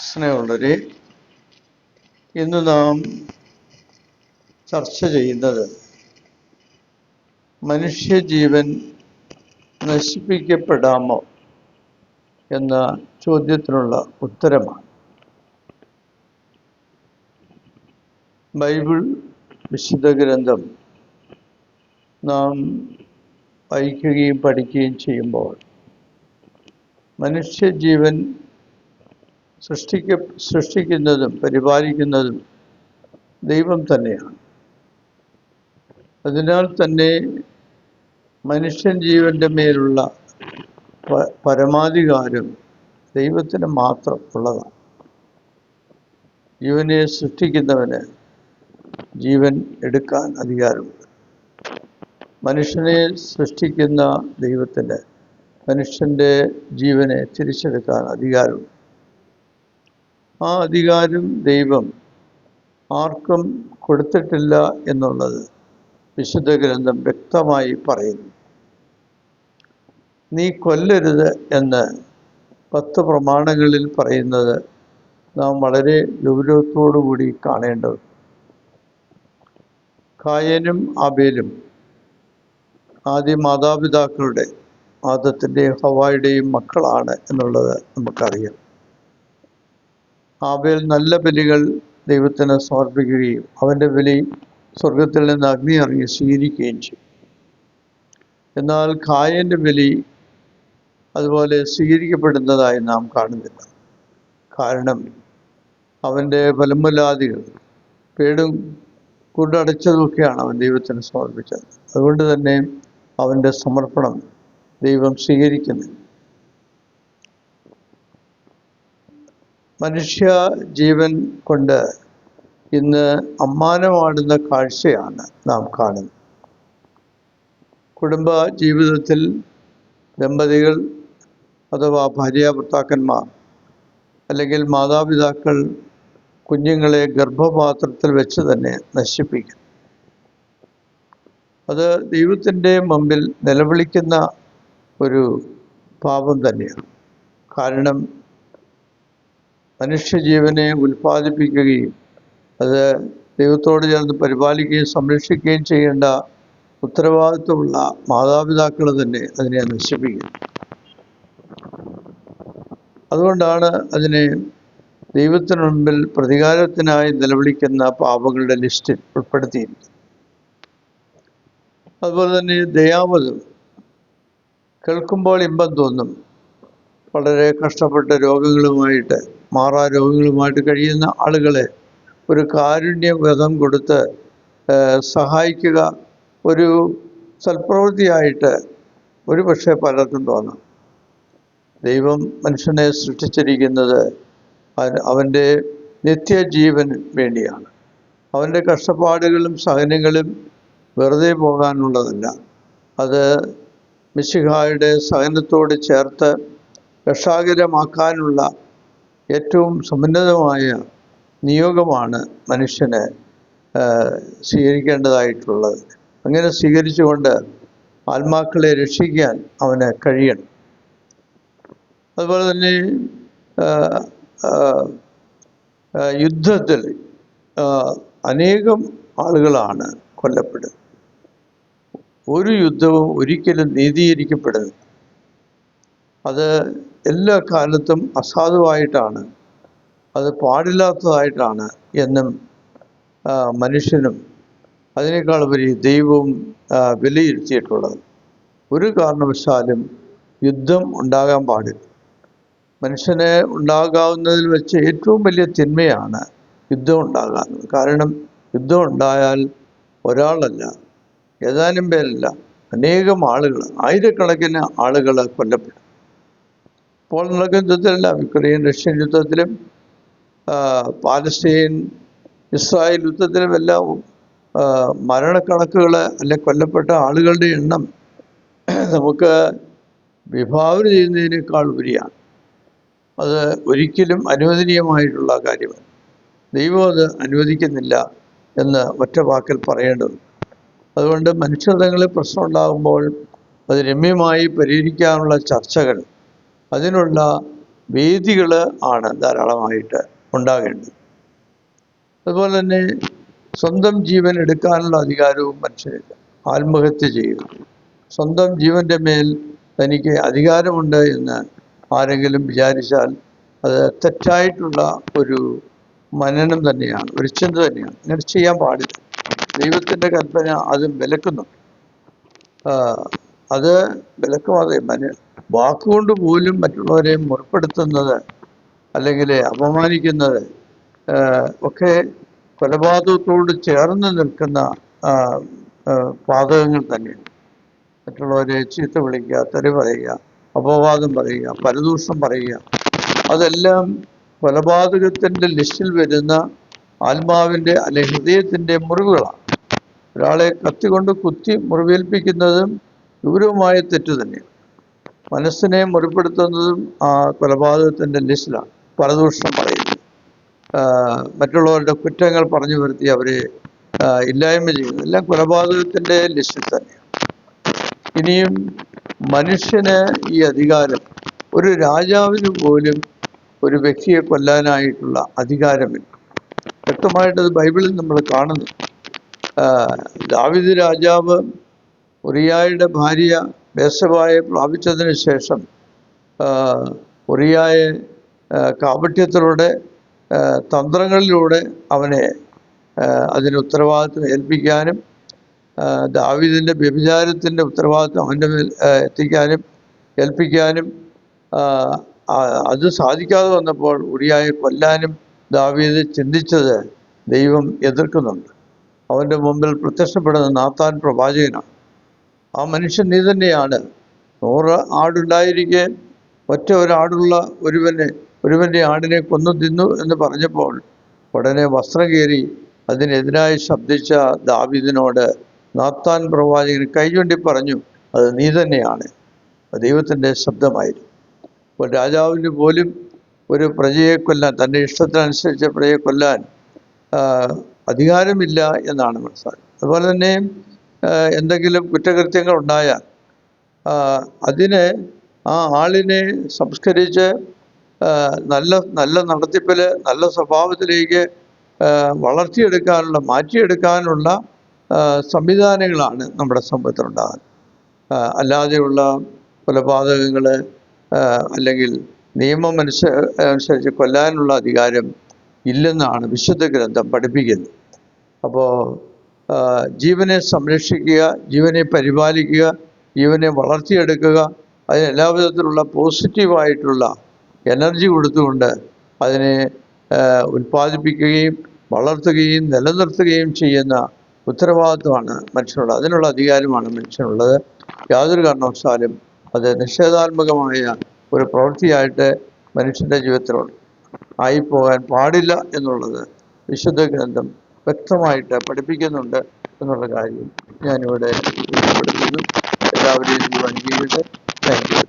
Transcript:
സ്നേഹമുള്ളവരെ, ഇന്ന് നാം ചർച്ച ചെയ്യുന്നത് മനുഷ്യജീവൻ നശിപ്പിക്കപ്പെടാമോ എന്ന ചോദ്യത്തിനുള്ള ഉത്തരമാണ്. ബൈബിൾ വിശുദ്ധ ഗ്രന്ഥം നാം വായിക്കുകയും പഠിക്കുകയും ചെയ്യുമ്പോൾ മനുഷ്യജീവൻ സൃഷ്ടിക്കുന്നതും പരിപാലിക്കുന്നതും ദൈവം തന്നെയാണ്. അതിനാൽ തന്നെ മനുഷ്യൻ ജീവൻ്റെ മേലുള്ള പരമാധികാരം ദൈവത്തിന് മാത്രം ഉള്ളതാണ്. ജീവനെ സൃഷ്ടിക്കുന്നവന് ജീവൻ എടുക്കാൻ അധികാരമുണ്ട്. മനുഷ്യനെ സൃഷ്ടിക്കുന്ന ദൈവത്തിന് മനുഷ്യൻ്റെ ജീവനെ തിരിച്ചെടുക്കാൻ അധികാരമുണ്ട്. ആ അധികാരം ദൈവം ആർക്കും കൊടുത്തിട്ടില്ല എന്നുള്ളത് വിശുദ്ധ ഗ്രന്ഥം വ്യക്തമായി പറയുന്നു. നീ കൊല്ലരുത് എന്ന് 10 പ്രമാണങ്ങളിൽ പറയുന്നത് നാം വളരെ ഗൗരവത്തോടുകൂടി കാണേണ്ടത്. കായനും ആബേലും ആദ്യ മാതാപിതാക്കളുടെ ആദത്തിൻ്റെയും ഹവ്വായുടെയും മക്കളാണ് എന്നുള്ളത് നമുക്കറിയാം. ആബേൽ നല്ല ബലികൾ ദൈവത്തിന് സമർപ്പിക്കുകയും അവൻ്റെ ബലി സ്വർഗത്തിൽ നിന്ന് അഗ്നി ഇറങ്ങി സ്വീകരിക്കുകയും ചെയ്യും. എന്നാൽ കായൻ്റെ ബലി അതുപോലെ സ്വീകരിക്കപ്പെടുന്നതായി നാം കാണുന്നില്ല. കാരണം അവൻ്റെ ഫലമുലാദികൾ പേടും കുടടച്ചതുമൊക്കെയാണ് അവൻ ദൈവത്തിന് സമർപ്പിച്ചത്. അതുകൊണ്ട് തന്നെ അവൻ്റെ സമർപ്പണം ദൈവം സ്വീകരിക്കുന്നില്ല. മനുഷ്യ ജീവൻ കൊണ്ട് ഇന്ന് അമ്മാനമാടുന്ന കാഴ്ചയാണ് നാം കാണുന്നത്. കുടുംബ ജീവിതത്തിൽ ദമ്പതികൾ അഥവാ ഭാര്യാഭർത്താക്കന്മാർ അല്ലെങ്കിൽ മാതാപിതാക്കൾ കുഞ്ഞുങ്ങളെ ഗർഭപാത്രത്തിൽ വെച്ച് തന്നെ നശിപ്പിക്കും. അത് ദൈവത്തിൻ്റെ മുമ്പിൽ നിലവിളിക്കുന്ന ഒരു പാപം തന്നെയാണ്. കാരണം മനുഷ്യജീവനെ ഉൽപ്പാദിപ്പിക്കുകയും അത് ദൈവത്തോട് ചേർന്ന് പരിപാലിക്കുകയും സംരക്ഷിക്കുകയും ചെയ്യേണ്ട ഉത്തരവാദിത്വമുള്ള മാതാപിതാക്കൾ തന്നെ അതിനെ നശിപ്പിക്കുന്നു. അതുകൊണ്ടാണ് അതിനെ ദൈവത്തിന് മുൻപിൽ പ്രതികാരത്തിനായി നിലവിളിക്കുന്ന പാപങ്ങളുടെ ലിസ്റ്റിൽ ഉൾപ്പെടുത്തിയിരിക്കുന്നത്. അതുപോലെ തന്നെ ദയാവധം കേൾക്കുമ്പോൾ ഇമ്പം തോന്നും. വളരെ കഷ്ടപ്പെട്ട രോഗങ്ങളുമായിട്ട് മാറാരോഗങ്ങളുമായിട്ട് കഴിയുന്ന ആളുകളെ ഒരു കാരുണ്യവധം കൊടുത്ത് സഹായിക്കുക ഒരു സൽപ്രവൃത്തിയായിട്ട് ഒരു പക്ഷേ പലർക്കും തോന്നാം. ദൈവം മനുഷ്യനെ സൃഷ്ടിച്ചിരിക്കുന്നത് അവൻ്റെ നിത്യജീവന് വേണ്ടിയാണ്. അവൻ്റെ കഷ്ടപ്പാടുകളും സഹനങ്ങളും വെറുതെ പോകാനുള്ളതല്ല. അത് മിശിഹായുടെ സഹനത്തോട് ചേർത്ത് രക്ഷാകരമാക്കാനുള്ള ഏറ്റവും സമുന്നതമായ നിയോഗമാണ് മനുഷ്യന് സ്വീകരിക്കേണ്ടതായിട്ടുള്ളത്. അങ്ങനെ സ്വീകരിച്ചുകൊണ്ട് ആത്മാക്കളെ രക്ഷിക്കാൻ അവന് കഴിയണം. അതുപോലെ തന്നെ യുദ്ധത്തിൽ അനേകം ആളുകളാണ് കൊല്ലപ്പെടുന്നത്. ഒരു യുദ്ധവും ഒരിക്കലും നീതീകരിക്കപ്പെടുന്നു. അത് എല്ലാ കാലത്തും അസാധുവായിട്ടാണ്, അത് പാടില്ലാത്തതായിട്ടാണ് എന്നും മനുഷ്യനും അതിനേക്കാൾ ഉപരി ദൈവവും വിലയിരുത്തിയിട്ടുള്ളത്. ഒരു കാരണവശാലും യുദ്ധം ഉണ്ടാകാൻ പാടില്ല. മനുഷ്യന് ഉണ്ടാകാവുന്നതിൽ വെച്ച് ഏറ്റവും വലിയ തിന്മയാണ് യുദ്ധം ഉണ്ടാകാവുന്നത്. കാരണം യുദ്ധം ഉണ്ടായാൽ ഒരാളല്ല, ഏതാനും പേരല്ല, അനേകം ആളുകൾ, ആയിരക്കണക്കിന് ആളുകൾ കൊല്ലപ്പെടും. ഇപ്പോൾ നടക്കുന്ന യുദ്ധത്തിലെല്ലാം, യുക്രൈൻ റഷ്യൻ യുദ്ധത്തിലും പാലസ്തീൻ ഇസ്രായേൽ യുദ്ധത്തിലും എല്ലാം മരണക്കണക്കുകൾ അല്ലെ കൊല്ലപ്പെട്ട ആളുകളുടെ എണ്ണം നമുക്ക് വിഭാവന ചെയ്യുന്നതിനേക്കാൾ ഉപരിയാണ്. അത് ഒരിക്കലും അനുവദനീയമായിട്ടുള്ള കാര്യമാണ്. ദൈവം അത് അനുവദിക്കുന്നില്ല എന്ന് ഒറ്റ വാക്കിൽ പറയേണ്ടത്. അതുകൊണ്ട് മനുഷ്യതങ്ങളിൽ പ്രശ്നം ഉണ്ടാകുമ്പോൾ അത് രമ്യമായി പരിഹരിക്കാനുള്ള ചർച്ചകൾ, അതിനുള്ള വേദികൾ ആണ് ധാരാളമായിട്ട് ഉണ്ടാകേണ്ടത്. അതുപോലെ തന്നെ സ്വന്തം ജീവൻ എടുക്കാനുള്ള അധികാരവും മനുഷ്യനില്ല. ആത്മഹത്യ ചെയ്യുക, സ്വന്തം ജീവൻ്റെ മേൽ തനിക്ക് അധികാരമുണ്ട് എന്ന് ആരെങ്കിലും വിചാരിച്ചാൽ അത് തെറ്റായിട്ടുള്ള ഒരു മനനം തന്നെയാണ്, ഒരു ചിന്ത തന്നെയാണ്. അങ്ങനെ ചെയ്യാൻ പാടില്ല. ദൈവത്തിൻ്റെ കൽപ്പന അത് വിലക്കുന്നു. അത് വിലക്കുവാതെ വാക്കുകൊണ്ട് പോലും മറ്റുള്ളവരെ മുറിപ്പെടുത്തുന്നത് അല്ലെങ്കിൽ അപമാനിക്കുന്നത് ഒക്കെ കൊലപാതകത്തോട് ചേർന്ന് നിൽക്കുന്ന പാതകങ്ങൾ തന്നെയാണ്. മറ്റുള്ളവരെ ചീത്ത വിളിക്കുക, തെറി പറയുക, അപവാദം പറയുക, പരദൂഷണം പറയുക, അതെല്ലാം കൊലപാതകത്തിൻ്റെ ലിസ്റ്റിൽ വരുന്ന ആത്മാവിൻ്റെ അല്ലെങ്കിൽ ഹൃദയത്തിൻ്റെ മുറിവുകളാണ്. ഒരാളെ കത്തി കൊണ്ട് കുത്തി മുറിവേൽപ്പിക്കുന്നതും ഗൗരവമായ തെറ്റ് തന്നെയാണ്. മനസ്സിനെ മുറിപ്പെടുത്തുന്നതും ആ കൊലപാതകത്തിൻ്റെ ലിസ്റ്റിലാണ്. പരദൂഷണം പറയുന്നത്, മറ്റുള്ളവരുടെ കുറ്റങ്ങൾ പറഞ്ഞു വരുത്തി അവരെ ഇല്ലായ്മ ചെയ്യുന്നത്, എല്ലാം കൊലപാതകത്തിൻ്റെ ലിസ്റ്റിൽ തന്നെയാണ്. ഇനിയും മനുഷ്യന് ഈ അധികാരം, ഒരു രാജാവിന് പോലും ഒരു വ്യക്തിയെ കൊല്ലാനായിട്ടുള്ള അധികാരമില്ല. വ്യക്തമായിട്ടത് ബൈബിളിൽ നമ്മൾ കാണുന്നു. ദാവീദ് രാജാവ് ഉറിയായുടെ ഭാര്യ ബേത്ശബായെ പ്രാപിച്ചതിന് ശേഷം ഉറിയായെ കാപട്യത്തിലൂടെ തന്ത്രങ്ങളിലൂടെ അവനെ അതിന് ഉത്തരവാദിത്വം ഏൽപ്പിക്കാനും ദാവീദിൻ്റെ വ്യഭിചാരത്തിൻ്റെ ഉത്തരവാദിത്വം അവൻ്റെ മേൽ ഏൽപ്പിക്കാനും അത് സാധിക്കാതെ വന്നപ്പോൾ ഉറിയായെ കൊല്ലാനും ദാവീദ് ചിന്തിച്ചത് ദൈവം എതിർക്കുന്നുണ്ട്. അവൻ്റെ മുമ്പിൽ പ്രത്യക്ഷപ്പെടുന്ന നാത്താൻ പ്രവാചകനാണ്. ആ മനുഷ്യൻ നീ തന്നെയാണ്. 100 ആടുണ്ടായിരിക്കെ ഒറ്റ ഒരാടുള്ള ഒരുവൻ്റെ ആടിനെ കൊന്നു തിന്നു എന്ന് പറഞ്ഞപ്പോൾ ഉടനെ വസ്ത്രം കീറി അതിനെതിരായി ശബ്ദിച്ച ദാവീദിനോട് നാത്താൻ പ്രവാചകൻ കൈചൂണ്ടി പറഞ്ഞു, അത് നീ തന്നെയാണ്. ദൈവത്തിൻ്റെ ശബ്ദമായിരുന്നു. അപ്പോൾ രാജാവിന് പോലും ഒരു പ്രജയെ കൊല്ലാൻ, തൻ്റെ ഇഷ്ടത്തിനനുസരിച്ച് പ്രജയെ കൊല്ലാൻ അധികാരമില്ല എന്നാണ് മനസ്സിലാക്കുന്നത്. അതുപോലെ തന്നെ എന്തെങ്കിലും കുറ്റകൃത്യങ്ങൾ ഉണ്ടായാൽ അതിന് ആ ആളിനെ സംസ്കരിച്ച് നല്ല നടത്തിപ്പിൽ, നല്ല സ്വഭാവത്തിലേക്ക് മാറ്റിയെടുക്കാനുള്ള സംവിധാനങ്ങളാണ് നമ്മുടെ സമൂഹത്തിലുണ്ടാകുന്നത്. അല്ലാതെയുള്ള കൊലപാതകങ്ങൾ അല്ലെങ്കിൽ നിയമം അനുസരിച്ച് കൊല്ലാനുള്ള അധികാരം ഇല്ലെന്നാണ് വിശുദ്ധ ഗ്രന്ഥം പഠിപ്പിക്കുന്നത്. അപ്പോൾ ജീവനെ സംരക്ഷിക്കുക, ജീവനെ പരിപാലിക്കുക, ജീവനെ വളർത്തിയെടുക്കുക, അതിന് എല്ലാ വിധത്തിലുള്ള പോസിറ്റീവായിട്ടുള്ള എനർജി കൊടുത്തുകൊണ്ട് അതിനെ ഉൽപ്പാദിപ്പിക്കുകയും വളർത്തുകയും നിലനിർത്തുകയും ചെയ്യുന്ന ഉത്തരവാദിത്വമാണ് മനുഷ്യനുള്ളത്. അതിനുള്ള അധികാരമാണ് മനുഷ്യനുള്ളത്. യാതൊരു കാരണവശാലും അത് നിഷേധാത്മകമായ ഒരു പ്രവൃത്തിയായിട്ട് മനുഷ്യൻ്റെ ജീവിതത്തിലുണ്ട് ആയിപ്പോകാൻ പാടില്ല എന്നുള്ളത് വിശുദ്ധ ഗ്രന്ഥം വ്യക്തമായിട്ട് പഠിപ്പിക്കുന്നുണ്ട് എന്നുള്ള കാര്യം ഞാനിവിടെ ഉൾപ്പെടുത്തുന്നു. എല്ലാവരെയും അംഗീകരിച്ച് താങ്ക് യു.